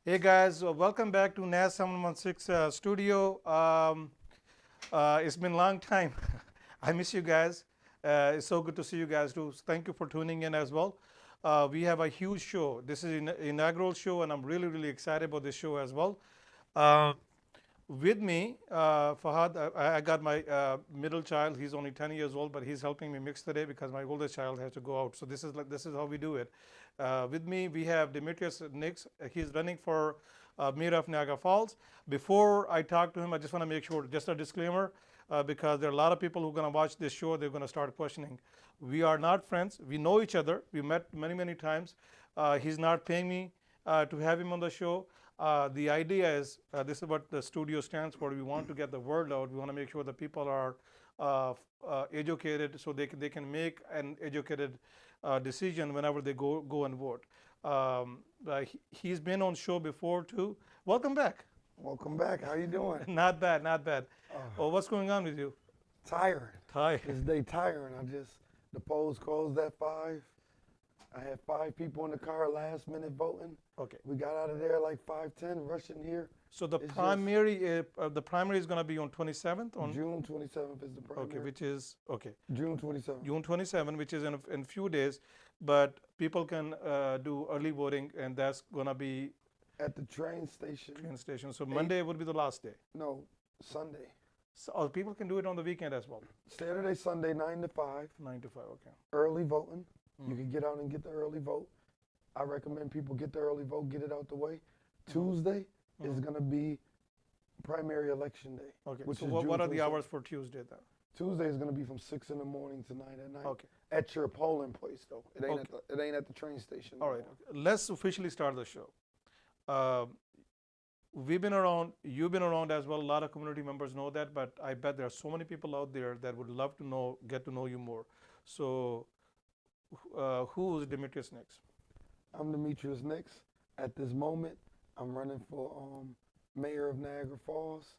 Hey guys, welcome back to NAS 716 studio. It's been a long time. I miss you guys. It's so good to see you guys too. Thank you for tuning in as well. We have a huge show. This is an inaugural show, and I'm really, really excited about this show as well. Uh, with me, Fahad, I got my middle child. He's only 10 years old, but he's helping me mix today because my oldest child has to go out. So this is how we do it. With me, we have Demetrius Nix. He's running for mayor of Niagara Falls. Before I talk to him, I just want to make sure, just a disclaimer, because there are a lot of people who are going to watch this show. They're going to start questioning. We are not friends. We know each other. We met many, many times. He's not paying me to have him on the show. The idea is this is what the studio stands for. We want to get the word out. We want to make sure that people are educated so they can make an educated decision whenever they go and vote. He's been on show before too. Welcome back. Welcome back. How you doing? Not bad, not bad. Uh, Oh, what's going on with you? tired. Hi. This day tiring. The polls closed at 5. I had 5 people in the car last minute voting. Okay. We got out of there like 5:10, rushing here. So the It's primary is going to be on 27th on June 27th is the primary. okay, which is okay. June 27th. June 27, which is in few days, but people can do early voting, and that's gonna be At the train station. train station. So Monday would be the last day. No, Sunday. So people can do it on the weekend as well. Saturday, Sunday, 9 to 5. 9 to 5. Okay. Early voting. You Mm. can get out and get the early vote. I recommend people get the early vote, get it out the way. Tuesday is going to be primary election day. Okay. Which So is what June are the 27th. hours for Tuesday then? Tuesday is going to be from 6 in the morning to 9 at night. Okay. At your polling place, though. It ain't, Okay. it ain't at the train station. All right. Okay. Let's officially start the show. Uh, we've been around. You've been around as well. A lot of community members know that, but I bet there are so many people out there that would love to get to know you more. So, who is Demetrius next? I'm Demetrius Nix. At this moment, I'm running for mayor of Niagara Falls.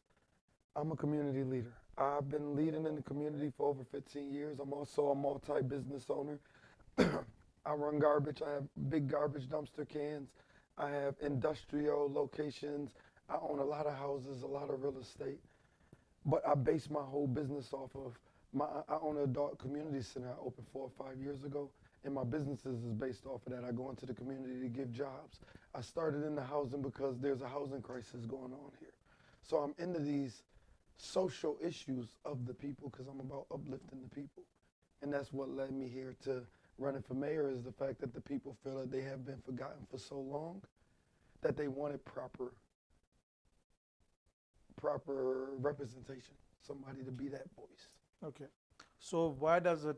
I'm a community leader. I've been leading in the community for over 15 years. I'm also a multi-business owner. I run garbage. I have big garbage dumpster cans. I have industrial locations. I own a lot of houses, a lot of real estate. But I base my whole business off of I own an adult community center I opened 4 or 5 years ago, and my businesses is based off of that. I go into the community to give jobs. I started in the housing because there's a housing crisis going on here. So I'm into these social issues of the people because I'm about uplifting the people. And that's what led me here to running for mayor is the fact that the people feel that they have been forgotten for so long that they wanted proper representation, somebody to be that voice. Okay. So why does it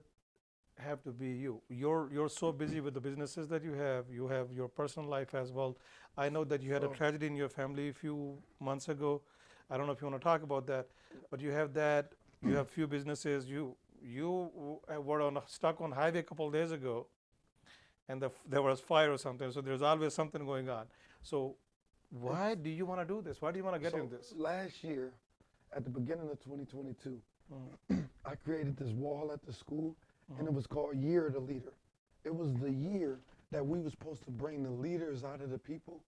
have to be you? You're so busy with the businesses that you have. You have your personal life as well. I know that you had a So- tragedy in your family a few months ago. I don't know if you want to talk about that, but you have that. You have few businesses. You were stuck on highway a couple of days ago, and there was fire or something. So there's always something going on. So why do you want to do this? Why do you want to get So in this? last year, at the beginning of 2022, Mm. I created this wall at the school, and it was called Year of the Leader. It was the year that we were supposed to bring the leaders out of the people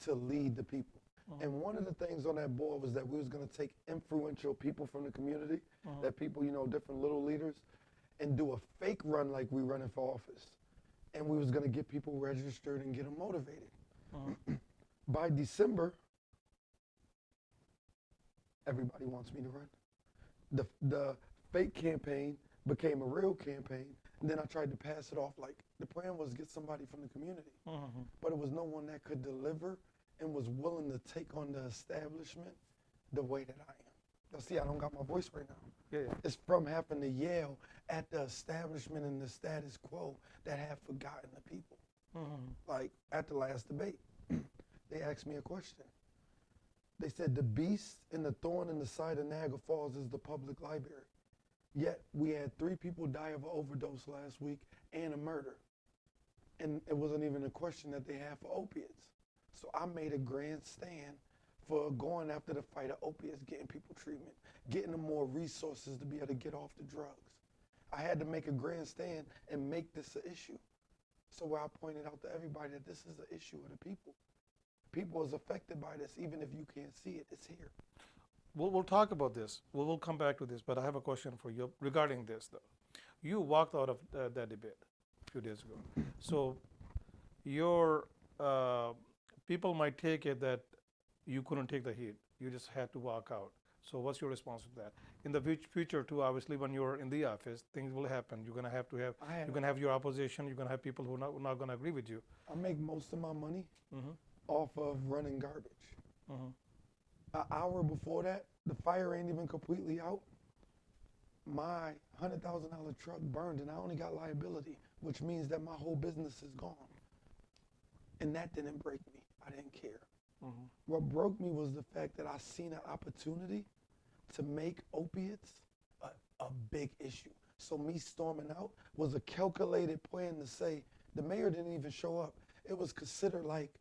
to lead the people. And one of the things on that board was that we was going to take influential people from the community, that people, different little leaders, and do a fake run like we running for office. And we was going to get people registered and get them motivated. By December, everybody wants me to run. The fake campaign became a real campaign. And then I tried to pass it off like the plan was get somebody from the community. But it was no one that could deliver and was willing to take on the establishment the way that I am. Now, see, I don't got my voice right now. Yeah, yeah. It's from having to yell at the establishment and the status quo that have forgotten the people. Like at the last debate, they asked me a question. They said the beast and the thorn in the side of Niagara Falls is the public library. Yet we had 3 people die of an overdose last week and a murder. And it wasn't even a question that they had for opiates. So I made a grand stand for going after the fight of opiates, getting people treatment, getting them more resources to be able to get off the drugs. I had to make a grand stand and make this an issue. So where I pointed out to everybody that this is an issue of the people. people is affected by this. Even if you can't see it, it's here. We'll talk about this. We'll come back to this, but I have a question for you regarding this, though. You walked out of that debate a few days ago. So your people might take it that you couldn't take the heat. You just had to walk out. So what's your response to that? In the future, too, obviously, when you're in the office, things will happen. You're gonna have you're gonna have your opposition. You're gonna have people who are not gonna agree with you. I make most of my money off of running garbage. An hour before that, the fire ain't even completely out. My $100,000 truck burned, and I only got liability, which means that my whole business is gone. And that didn't break me. I didn't care. What broke me was the fact that I seen an opportunity to make opiates a big issue. So me storming out was a calculated plan to say, the mayor didn't even show up. It was considered like,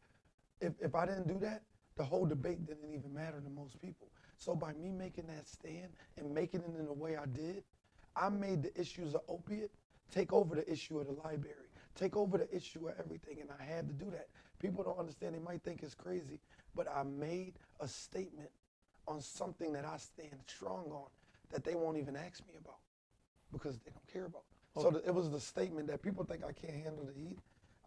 if I didn't do that, the whole debate didn't even matter to most people. So by me making that stand and making it in the way I did, I made the issues of opiate take over the issue of the library, take over the issue of everything, and I had to do that. People don't understand, they might think it's crazy, but I made a statement on something that I stand strong on that they won't even ask me about because they don't care about. Okay. So it was the statement that people think I can't handle the heat.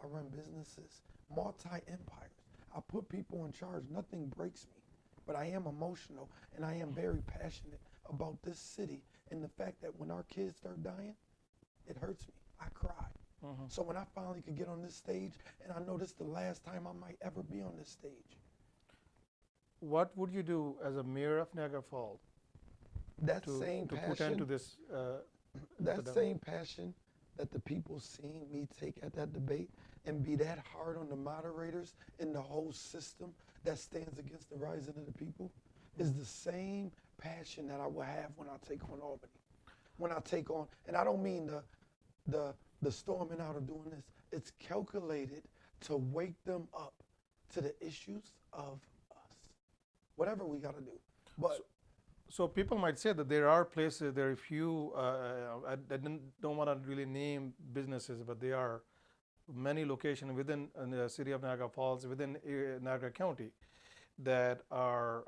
I run businesses, multi-empires. I put people in charge. Nothing breaks me, but I am emotional and I am very passionate about this city and the fact that when our kids start dying, it hurts me. I cry. So when I finally could get on this stage, and I know this is the last time I might ever be on this stage. What would you do as a mayor of Niagara Falls same to passion, put end to this? That same passion that the people seen me take at that debate and be that hard on the moderators and the whole system that stands against the rising of the people is the same passion that I will have when I take on Albany. When I take on, and I don't mean the storming out of doing this, it's calculated to wake them up to the issues of us, whatever we got to do. But so people might say that there are places, there are few, I don't want to really name businesses, but there are many locations within the city of Niagara Falls, within Niagara County, that are,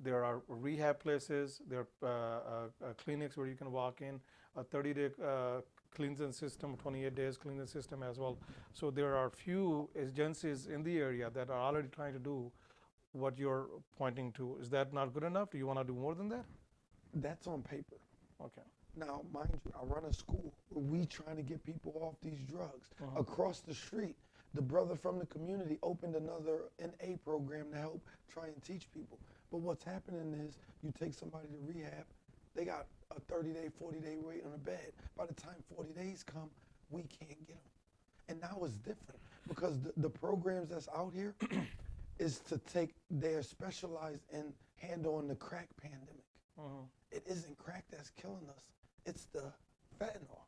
there are rehab places, there are clinics where you can walk in, a 30-day cleansing system, 28 days cleansing system as well. So there are few agencies in the area that are already trying to do what you're pointing to. Is that not good enough? Do you want to do more than that? That's on paper. Okay. Now, mind you, I run a school where we trying to get people off these drugs. Across the street, the brother from the community opened another NA program to help try and teach people. But what's happening is you take somebody to rehab, they got a 30-day, 40-day wait on a bed. By the time 40 days come, we can't get them. And now it's different because the programs that's out here is to take, they're specialized in handling the crack pandemic. It isn't crack that's killing us, it's the fentanyl.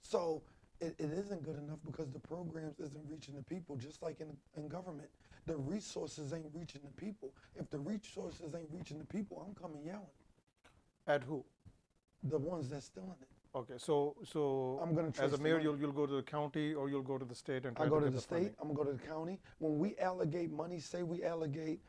So it isn't good enough because the programs isn't reaching the people, just like in government. The resources ain't reaching the people. If the resources ain't reaching the people, I'm coming yelling. At who? The ones that's still in it. Okay, so I'm gonna as a mayor, you'll go to the county or you'll go to the state and try I go to to get the state, funding. I'm gonna go to the county. When we allocate money, say we allocate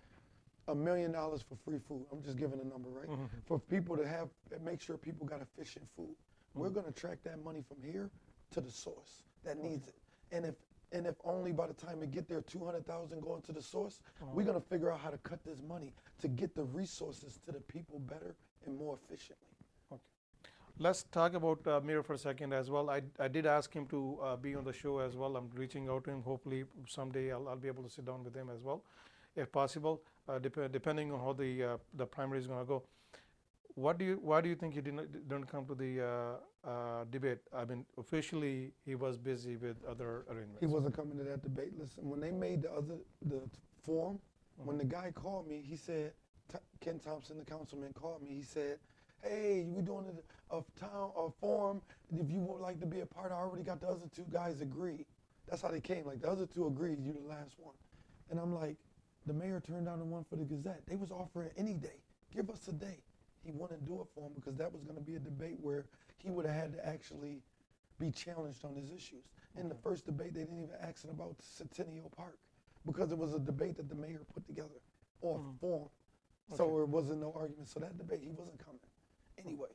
$1 million for free food. I'm just giving a number, right? For people to have, make sure people got efficient food. We're gonna track that money from here to the source that needs it. And if only by the time we get there, 200,000 going to the source, we're gonna figure out how to cut this money to get the resources to the people better and more efficiently. Okay. Let's talk about Mayor for a second as well. I did ask him to be on the show as well. I'm reaching out to him. Hopefully someday I'll be able to sit down with him as well, if possible, depending on how the primary is going to go. Why do you think he didn't come to the debate? I mean, officially he was busy with other arrangements. He wasn't coming to that debate. Listen, when they made the form, when the guy called me, he said, Ken Thompson, the councilman, called me. He said, "Hey, we're doing a forum. If you would like to be a part, I already got the other two guys agreed." That's how they came. Like the other two agreed. You the last one. And I'm like, the mayor turned down the one for the Gazette. They was offering any day. Give us a day. He wouldn't do it for him because that was going to be a debate where he would have had to actually be challenged on his issues. In the first debate, they didn't even ask him about Centennial Park. because it was a debate that the mayor put together off Mhm. form. So Okay. there wasn't no argument. So that debate, he wasn't coming anyways.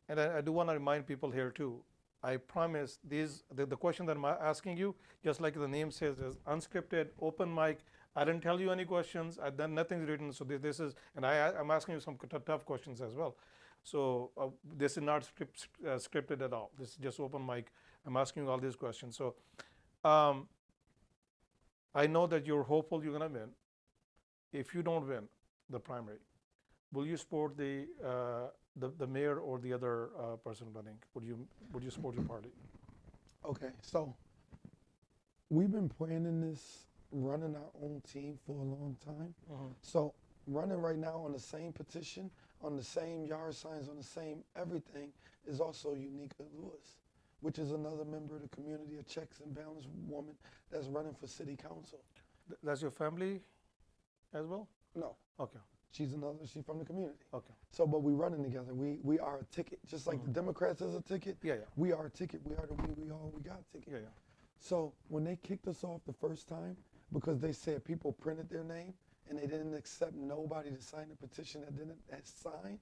And I do want to remind people here too. I promise the question that I'm asking you, just like the name says, is unscripted, open mic. I didn't tell you any questions. I done nothing's written. So this is, and I'm asking you some tough questions as well. So this is not scripted at all. This is just open mic. I'm asking you all these questions. So um, I know that you're hopeful you're gonna win. If you don't win the primary, will you support the mayor or the other person running? Would you support your party? Okay, so we've been planning this, running our own team for a long time. So running right now on the same petition, on the same yard signs, on the same everything is also Unica Lewis, which is another member of the community, a checks and balance woman that's running for city council. That's your family as well? No, Okay. she's from the community. Okay. So, but we running together. We are a ticket, just like the Democrats is a ticket. Yeah. We are a ticket. We are the we all we got ticket. Yeah. So when they kicked us off the first time, because they said people printed their name and they didn't accept nobody to sign the petition that signed,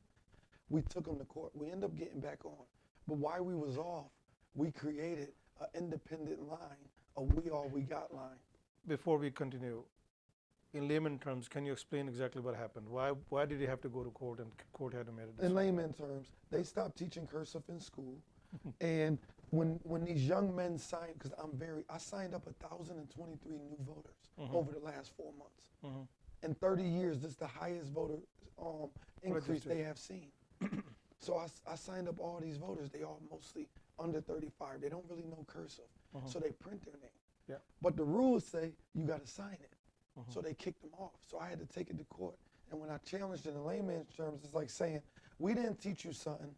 we took them to court. We ended up getting back on. But while we was off, we created an independent line, a we all we got line. Before we continue, in layman terms, can you explain exactly what happened? Why did you have to go to court and court had to make it? In layman terms, they stopped teaching cursive in school. And when these young men signed, because I signed up 1,023 new voters over the last 4 months. In 30 years, this is the highest voter increase they have seen. So I signed up all these voters. They all mostly under 35. They don't really know cursive. So they print their name. Yeah. But the rules say you got to sign it. So they kicked them off. So I had to take it to court. And when I challenged it in layman's terms, it's like saying, we didn't teach you something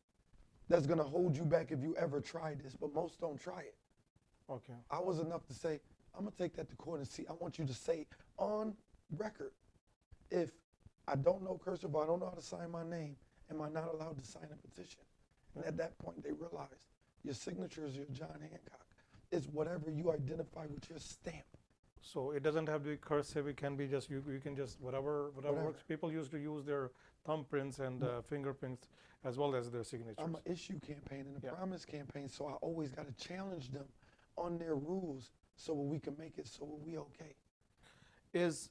that's going to hold you back if you ever try this, but most don't try it. Okay. I was enough to say, I'm going to take that to court and see. I want you to say on record, if I don't know cursive or I don't know how to sign my name, am I not allowed to sign a petition? And at that point, they realized your signature is your John Hancock. It's whatever you identify with your stamp. So it doesn't have to be cursive. It can be just you can just whatever works. People used to use their thumbprints and fingerprints as well as their signatures. I'm an issue campaign and a promise campaign, so I always got to challenge them on their rules so we can make it so we okay. Is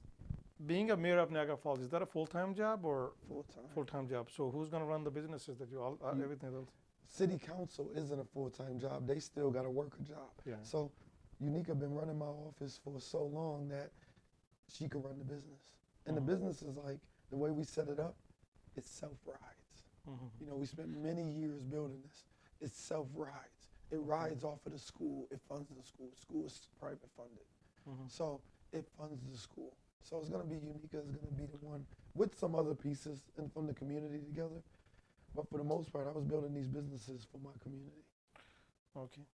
being a mayor of Niagara Falls, is that a full-time job or Full-time. full-time job? So who's going to run the businesses that you all everything else? City council isn't a full-time job. They still got to work a job. Yeah. So Unica been running my office for so long that she can run the business. And the business is like, the way we set it up, it's self-rides. You know, we spent many years building this. It's self-rides. It rides off of the school. It funds the school. School is private funded. So it funds the school. So it's going to be Unica is going to be the one with some other pieces and from the community together. But for the most part, I was building these businesses for my community. Okay.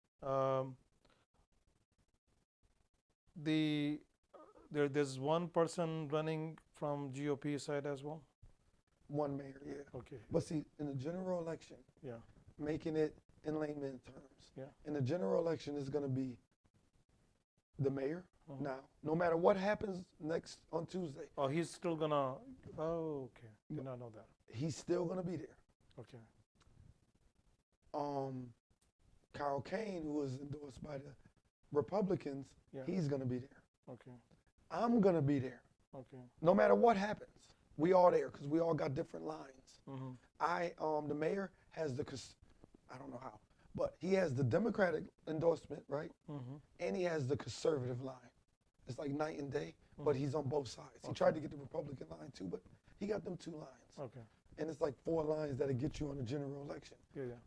There's one person running from GOP side as well? One mayor, yeah. Okay. But see, in the general election, making it in layman terms, in the general election is going to be the mayor. Now, no matter what happens next on Tuesday. Oh, he's still gonna, okay. Did not know that. He's still going to be there. Okay. Carl Kane, who was endorsed by the Republicans, he's going to be there. Okay. I'm going to be there. Okay. No matter what happens, we all there because we all got different lines. The mayor has I don't know how, but he has the Democratic endorsement, right? And he has the conservative line. It's like night and day, but he's on both sides. He tried to get the Republican line too, but he got them 2 lines. Okay. And it's like 4 lines that'll get you on a general election.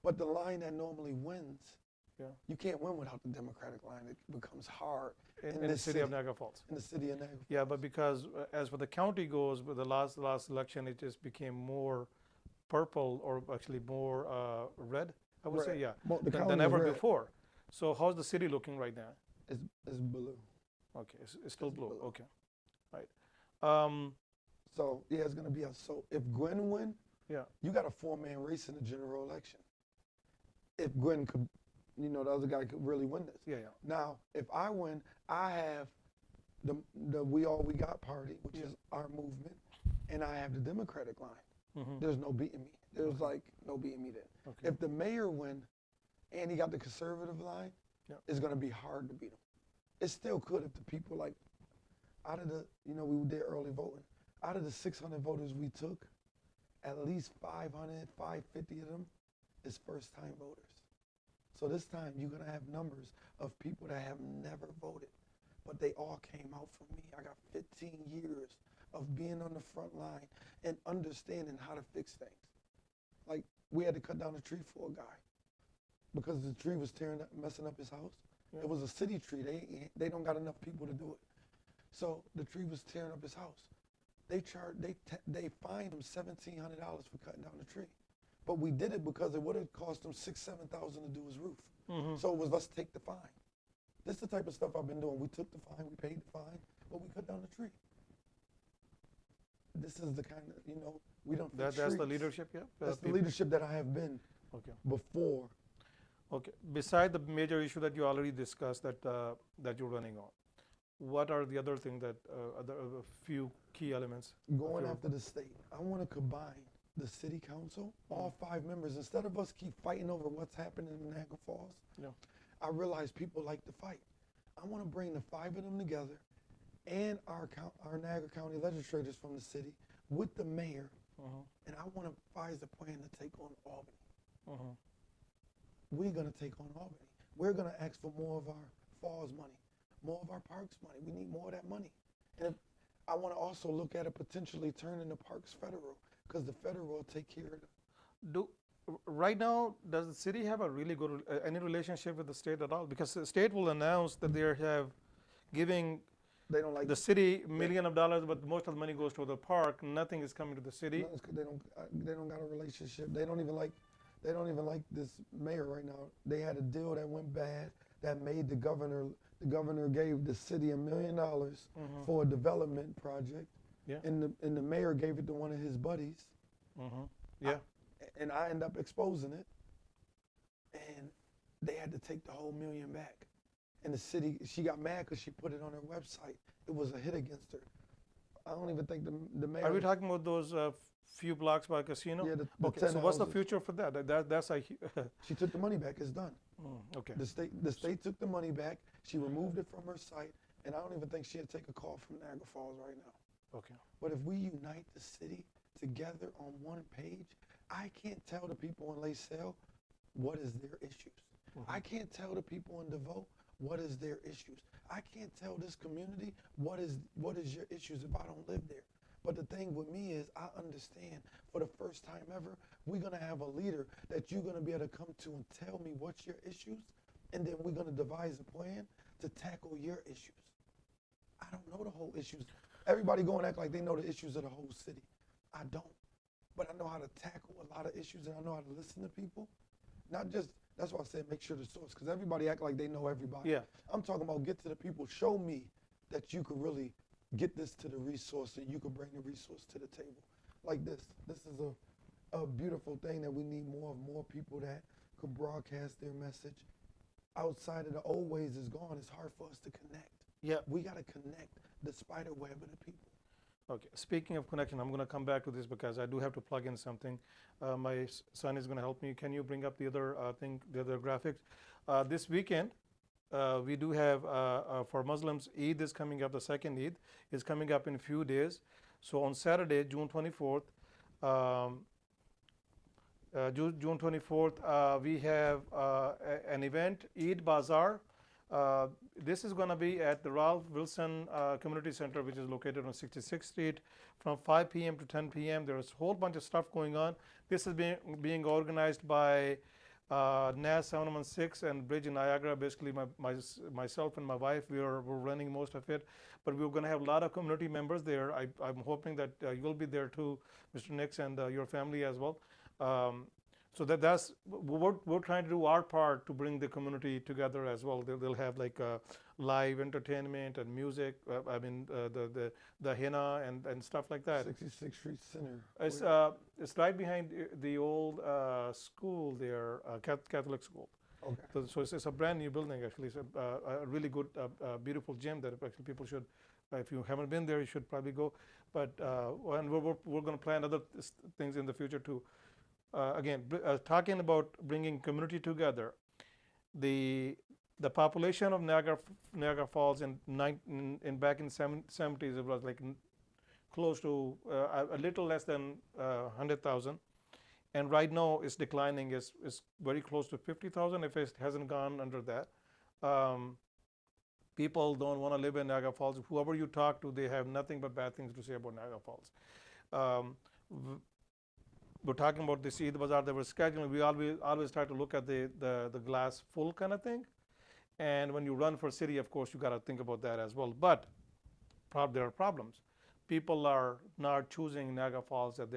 But the line that normally wins, you can't win without the Democratic line. It becomes hard in the city of Niagara Falls. In the city of Niagara Falls. Yeah, but because as for the county goes, with the last election, it just became more purple or actually more red, I would say, than ever before. So how's the city looking right now? It's blue. Okay, it's still blue. Okay, right. So yeah, it's gonna be so if Gwen win, you got a 4-man race in the general election. If Gwen could, the other guy could really win this. Now, if I win, I have the We All We Got party, which Yeah. is our movement, and I have the Democratic line. Mm-hmm. There's no beating me. There's Okay. like no beating me there. Okay. If the mayor win and he got the conservative line, Yeah. it's gonna be hard to beat him. It still could if the people like out of the, we did early voting. Out of the 600 voters we took, at least 500, 550 of them is first time voters. So this time you're gonna have numbers of people that have never voted, but they all came out for me. I got 15 years of being on the front line and understanding how to fix things. Like we had to cut down a tree for a guy because the tree was messing up his house. Yeah. It was a city tree. They don't got enough people to do it. So the tree was tearing up his house. They fined him $1,700 for cutting down the tree. But we did it because it would have cost him $6,000-7,000 to do his roof. Mm-hmm. So it was, let's take the fine. This is the type of stuff I've been doing. We took the fine, we paid the fine, but we cut down the tree. This is the kind of, we don't fix That's the streets. leadership, yeah? That's the leadership that I have been Okay. before. Okay. Beside the major issue that you already discussed that you're running on, what are the other things that a few key elements? Going after the state. I want to combine the city council, all 5 members. Instead of us keep fighting over what's happening in Niagara Falls, Yeah. I realize people like to fight. I want to bring the 5 of them together and our Niagara County legislators from the city with the mayor, Uh-huh. and I want to devise a plan to take on Albany. Uh-huh. We're going to take on Albany. We're going to ask for more of our falls money, more of our parks money. We need more of that money. And I want to also look at it potentially turning the parks federal, because the federal will take care of it. Right now, does the city have a really good any relationship with the state at all? Because the state will announce that they have giving They don't like the city $1 million, but most of the money goes to the park. Nothing is coming to the city. No, it's 'cause they don't got a relationship. They don't even like this mayor right now. They had a deal that went bad that made the governor gave the city $1 million Mhm. for a development project. Yeah. And the mayor gave it to one of his buddies. Mm-hmm. Yeah. And I ended up exposing it. And they had to take the whole $1 million back. And the city, she got mad because she put it on her website. It was a hit against her. I don't even think the mayor. Are we talking about those few blocks by casino? Yeah, the Okay. 10 So what's the houses. future for that? That's a She took the money back. It's done. okay. The state took the money back. She removed it from her site, and I don't even think she'd take a call from Niagara Falls right now. Okay. But if we unite the city together on one page, I can't tell the people in LaSalle what is their issues. I can't tell the people in DeVoe what is their issues. I can't tell this community what is your issues if I don't live there. But the thing with me is I understand for the first time ever, we're going to have a leader that you're going to be able to come to and tell me what's your issues, and then we're going to devise a plan to tackle your issues. I don't know the whole issues. Everybody go and act like they know the issues of the whole city. I don't. But I know how to tackle a lot of issues, and I know how to listen to people. Not just, that's why I said make sure the source, because everybody act like they know everybody. Yeah. I'm talking about get to the people. Show me that you could really get this to the resource and you could bring the resource to the table. Like this. This is a beautiful thing that we need more people that could broadcast their message. Outside of the old ways is gone. It's hard for us to connect. Yeah. We got to connect the spider web of the people. Okay. Speaking of connection, I'm going to come back to this because I do have to plug in something. My son is going to help me. Can you bring up the other thing, the other graphics? This weekend, we do have for Muslims, Eid is coming up. The second Eid is coming up in a few days. So on Saturday, June 24th, June 24th, we have an event, Eid Bazaar. This is going to be at the Ralph Wilson Community Center, which is located on 66th Street, from 5 p.m. to 10 p.m. There's a whole bunch of stuff going on. This is being organized by NAS 716 and Bridge in Niagara. Basically, myself and my wife, we're running most of it. But we're going to have a lot of community members there. I'm hoping that you'll be there too, Mr. Nix, and your family as well. So that's we're trying to do our part to bring the community together as well. They'll have like live entertainment and music. The henna and stuff like that. 66th Street Center. It's right behind the old school there, Catholic school. Okay. So it's a brand new building actually. It's a really good, beautiful gym that actually people should, if you haven't been there, you should probably go. But and we're going to plan other things in the future too. Again, talking about bringing community together, the population of Niagara Falls in back in 70s, it was like close to a little less than 100,000, and right now it's declining. Is very close to 50,000 if it hasn't gone under that. People don't want to live in Niagara Falls. Whoever you talk to, they have nothing but bad things to say about Niagara Falls. We're talking about the Eid Bazaar that we're scheduling. We always try to look at the glass full kind of thing. And when you run for city, of course, you got to think about that as well. But there are problems. People are not choosing Niagara Falls as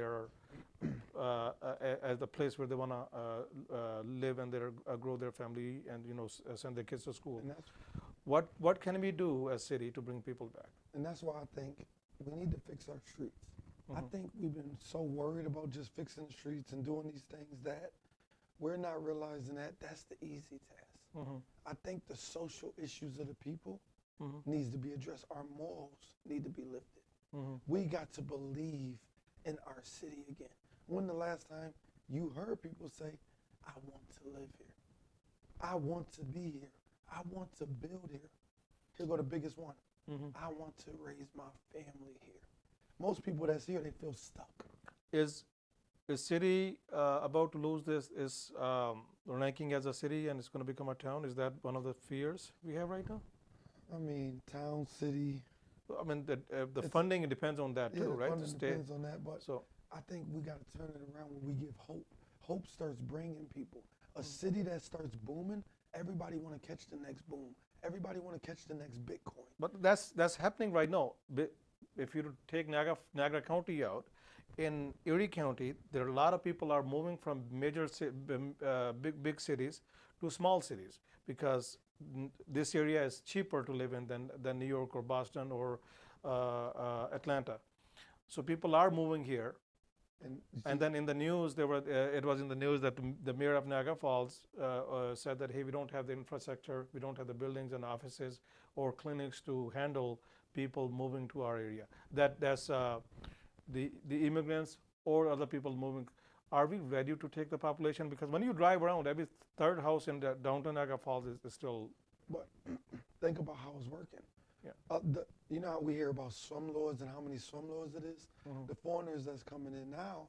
as the place where they want to live and grow their family and send their kids to school. And that's, What can we do as city to bring people back? and that's why I think we need to fix our streets. I think we've been so worried about just fixing the streets and doing these things that we're not realizing that that's the easy task. I think the social issues of the people needs to be addressed. Our morals need to be lifted. We got to believe in our city again. When the last time you heard people say, I want to live here. I want to be here. I want to build here. Here go the biggest one. I want to raise my family here. Most people that's here, they feel stuck. Is city about to lose this ranking as a city and it's going to become a town? Is that one of the fears we have right now? I mean, town, city. I mean, the funding, it depends on that too, right? Funding depends on that, but so I think we got to turn it around when we give hope. Hope starts bringing people. A city that starts booming, everybody want to catch the next boom. Everybody want to catch the next Bitcoin. But that's happening right now. If you take Niagara County out, in Erie County, there are a lot of people are moving from major big cities to small cities because this area is cheaper to live in than New York or Boston or Atlanta. So people are moving here. And then in the news, it was in the news that the mayor of Niagara Falls said that, hey, we don't have the infrastructure, we don't have the buildings and offices or clinics to handle people moving to our area. That's the immigrants or other people moving. Are we ready to take the population? Because when you drive around, every third house in the downtown Niagara Falls is still. But think about how it's working. Yeah. You know how we hear about slumlords and how many slumlords it is? The foreigners that's coming in now,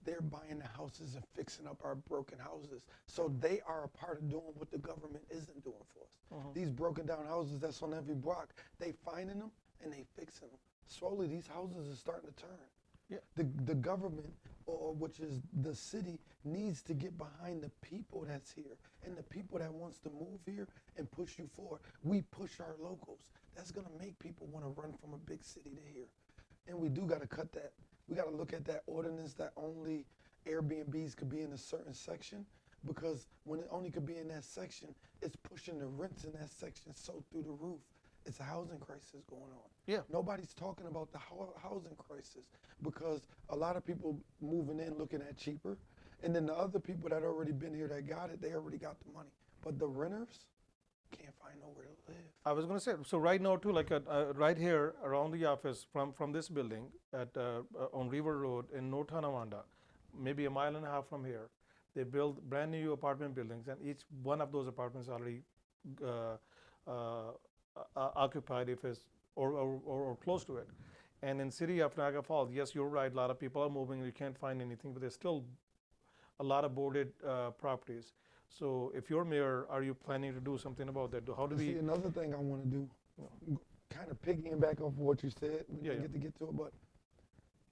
they're buying the houses and fixing up our broken houses. So they are a part of doing what the government isn't doing for us. These broken down houses that's on every block, they finding them and they fixing them. Slowly, these houses are starting to turn. Yeah. The government, or which is the city, needs to get behind the people that's here and the people that wants to move here and push you forward. We push our locals. That's gonna make people want to run from a big city to here. And we do gotta cut that. We gotta look at that ordinance that only Airbnbs could be in a certain section, because when it only could be in that section, it's pushing the rents in that section so through the roof. It's a housing crisis going on. Yeah. Nobody's talking about the housing crisis because a lot of people moving in looking at cheaper, and then the other people that already been here that got it, they already got the money. But the renters can't find nowhere to live. I was going to say, so right now too, like right here around the office from this building on River Road in North Tonawanda, maybe a mile and a half from here, they build brand new apartment buildings, and each one of those apartments already occupied, if it's or close to it. And in city of Niagara Falls, yes, you're right, a lot of people are moving, you can't find anything, but there's still a lot of boarded properties. So if you're mayor, are you planning to do something about that? How do we? See, another thing I want to do, kind of picking back off what you said, we didn't get to it, but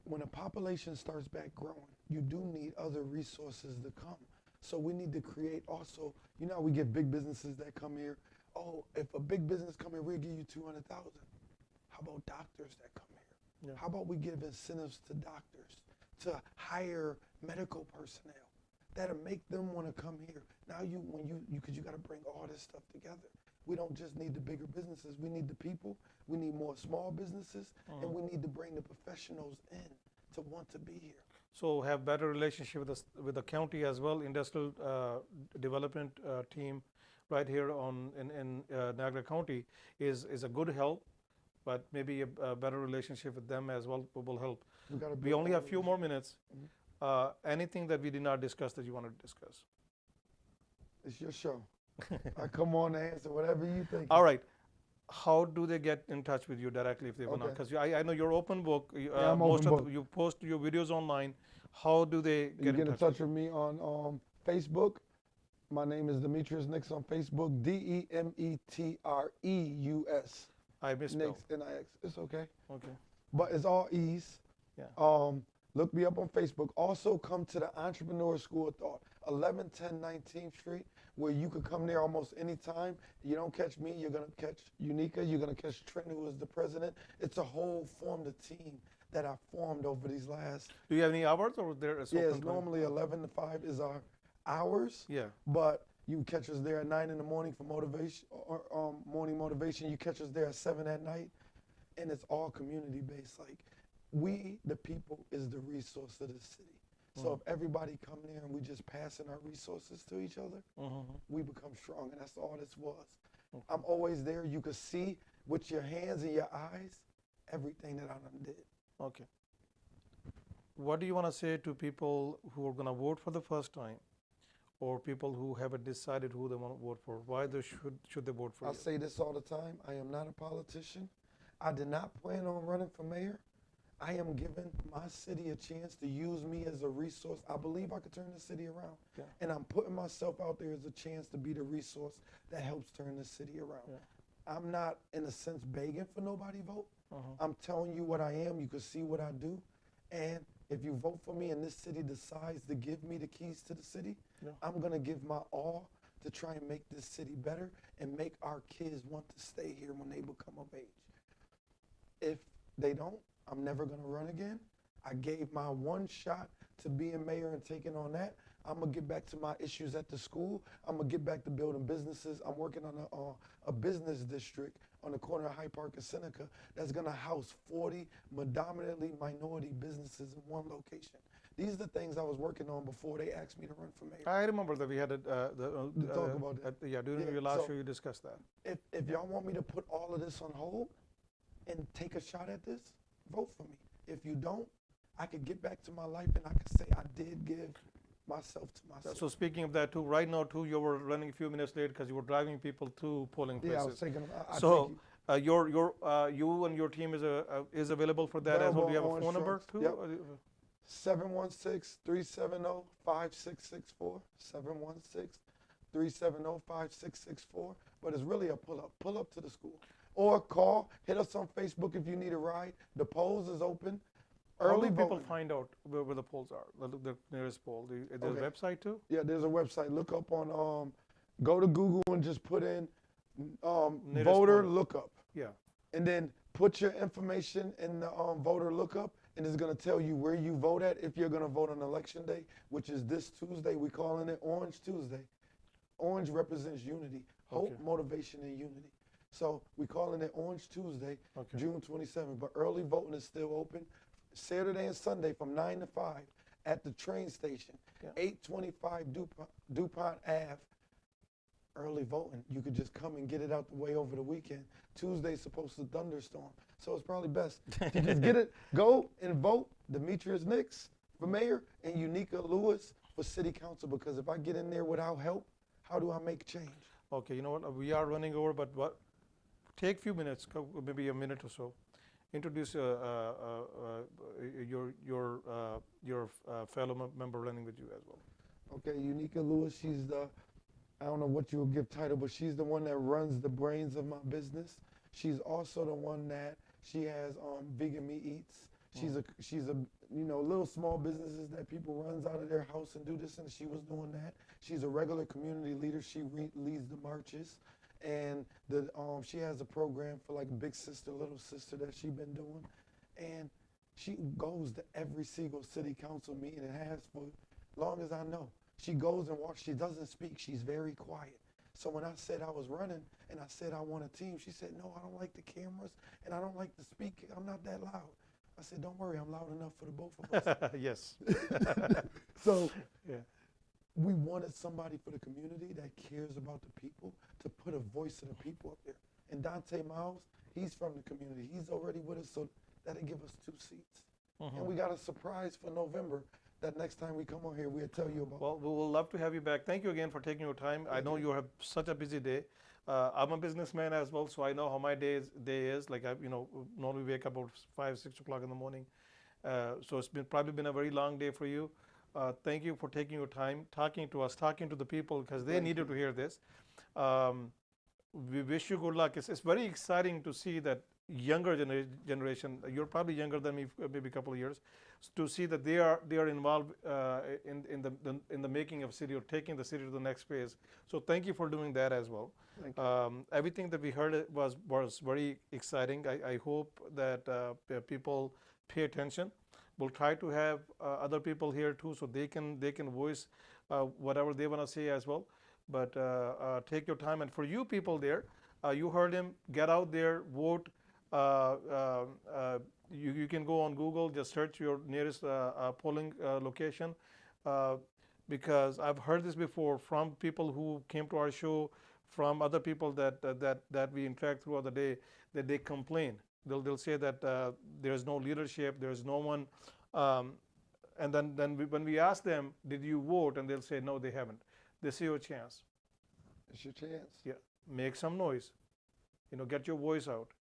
when a population starts back growing, you do need other resources to come. So we need to create also, you know how we get big businesses that come here? Oh, if a big business come here, we'll give you 200,000. How about doctors that come here? Yeah. How about we give incentives to doctors to hire medical personnel that'll make them want to come here? Now because you got to bring all this stuff together. We don't just need the bigger businesses. We need the people. We need more small businesses, and we need to bring the professionals in to want to be here. so have better relationship with the county as well. Industrial development team right here in Niagara County is a good help, but maybe a better relationship with them as well will help. We only have a few more minutes. Anything that we did not discuss that you wanted to discuss? It's your show. I come on to answer whatever you think. All right. How do they get in touch with you directly if they want to? Okay. Because I know you're open book. I'm most open of book. you post your videos online. How do they You get get in touch with me on Facebook. My name is Demetrius Nix on Facebook. Demetrius. I misspelled. Nix, Nix. It's okay. Okay. But it's all E's. Yeah. Look me up on Facebook. Also come to the Entrepreneur School of Thought, 1110 19th Street, where you could come there almost any time. You don't catch me, you're going to catch Unica, you're going to catch Trent, who is the president. It's a whole formed a team that I formed over these last. Do you have any hours or there is Yeah, open it's time? normally 11 to 5 is our hours. Yeah. But you can catch us there at 9 in the morning for motivation, or morning motivation. You catch us there at 7 at night. And it's all community based. Like, we, the people, is the resource of the city. So if everybody come there and we just passing our resources to each other, we become strong, and that's all this was. I'm always there. You can see with your hands and your eyes everything that I done did. Okay. What do you want to say to people who are going to vote for the first time, or people who haven't decided who they want to vote for? Why they should they vote for I you? say this all the time. I am not a politician. I did not plan on running for mayor. I am giving my city a chance to use me as a resource. I believe I could turn the city around. Yeah. And I'm putting myself out there as a chance to be the resource that helps turn the city around. Yeah. I'm not, in a sense, begging for nobody vote. I'm telling you what I am. You can see what I do. And if you vote for me and this city decides to give me the keys to the city, I'm going to give my all to try and make this city better and make our kids want to stay here when they become of age. If they don't, I'm never going to run again. I gave my one shot to being mayor and taking on that. I'm going to get back to my issues at the school. I'm going to get back to building businesses. I'm working on a business district on the corner of Hyde Park and Seneca that's going to house 40 predominantly minority businesses in one location. These are the things I was working on before they asked me to run for mayor. I remember that we had talk about that. During your last show you discussed that. If y'all want me to put all of this on hold and take a shot at this, vote for me. If you don't, I could get back to my life and I could say I did give myself to myself. So speaking of that too, right now too, you were running a few minutes late because you were driving people to polling places. Yeah, I was taking. So you and your team is available for that as well. Do you have a phone number too? Yep. 716-370-5664. 716-370-5664. But it's really a pull-up. Pull up to the school. Or call, hit us on Facebook if you need a ride. The polls is open. Early people find out where the polls are, the nearest poll. There's a website too? Yeah, there's a website. Look up on, go to Google and just put in voter lookup. Yeah. And then put your information in the voter lookup, and it's going to tell you where you vote at if you're going to vote on election day, which is this Tuesday. We're calling it Orange Tuesday. Orange represents unity, hope, motivation, and unity. So we're calling it Orange Tuesday, June 27th. But early voting is still open. Saturday and Sunday from 9 to 5 at the train station, 825 DuPont Ave. Early voting. You could just come and get it out the way over the weekend. Tuesday's supposed to thunderstorm. So it's probably best to just get it, go and vote Demetrius Nix for mayor and Unica Lewis for city council, because if I get in there without help, how do I make change? Okay, you know what? We are running over, but take a few minutes, maybe a minute or so. Introduce your fellow member running with you as well. Okay, Unica Lewis, she's the, I don't know what you will give title, but she's the one that runs the brains of my business. She's also the one that she has Vegan Me Eats. She's a little small businesses that people runs out of their house and do this, and she was doing that. She's a regular community leader. She leads the marches. And she has a program for like big sister, little sister that she's been doing. And she goes to every single city council meeting and has for long as I know. She goes and walks. She doesn't speak. She's very quiet. So when I said I was running and I said I want a team, she said, no, I don't like the cameras and I don't like to speak. I'm not that loud. I said, don't worry, I'm loud enough for the both of us. Yes. So Yeah. we wanted somebody for the community that cares about the people to put a voice to the people up there. And Dante Miles, he's from the community. He's already with us, so that'll give us 2 seats. And we got a surprise for November that next time we come on here, we'll tell you about. Well, we will love to have you back. Thank you again for taking your time. I know you have such a busy day. I'm a businessman as well, so I know how my day is. Like I, normally wake up about 5, 6 o'clock in the morning. So it's probably been a very long day for you. Thank you for taking your time, talking to us, talking to the people, because they needed to hear this. We wish you good luck. It's very exciting to see that younger generation. You're probably younger than me, maybe a couple of years, to see that they are involved in the making of city or taking the city to the next phase. So thank you for doing that as well. Thank you. Everything that we heard was very exciting. I hope that people pay attention. We'll try to have other people here too, so they can voice whatever they want to say as well. But take your time. And for you people there, you heard him. Get out there, vote. You can go on Google, just search your nearest polling location, because I've heard this before from people who came to our show, from other people that we interact throughout the day, that they complain. They'll say that there is no leadership, there is no one, and then when we ask them, did you vote, and they'll say no, they haven't. This is your chance. It's your chance. Yeah, make some noise. Get your voice out.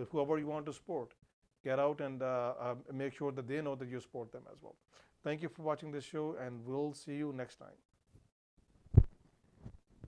Whoever you want to support, get out and make sure that they know that you support them as well. Thank you for watching this show, and we'll see you next time.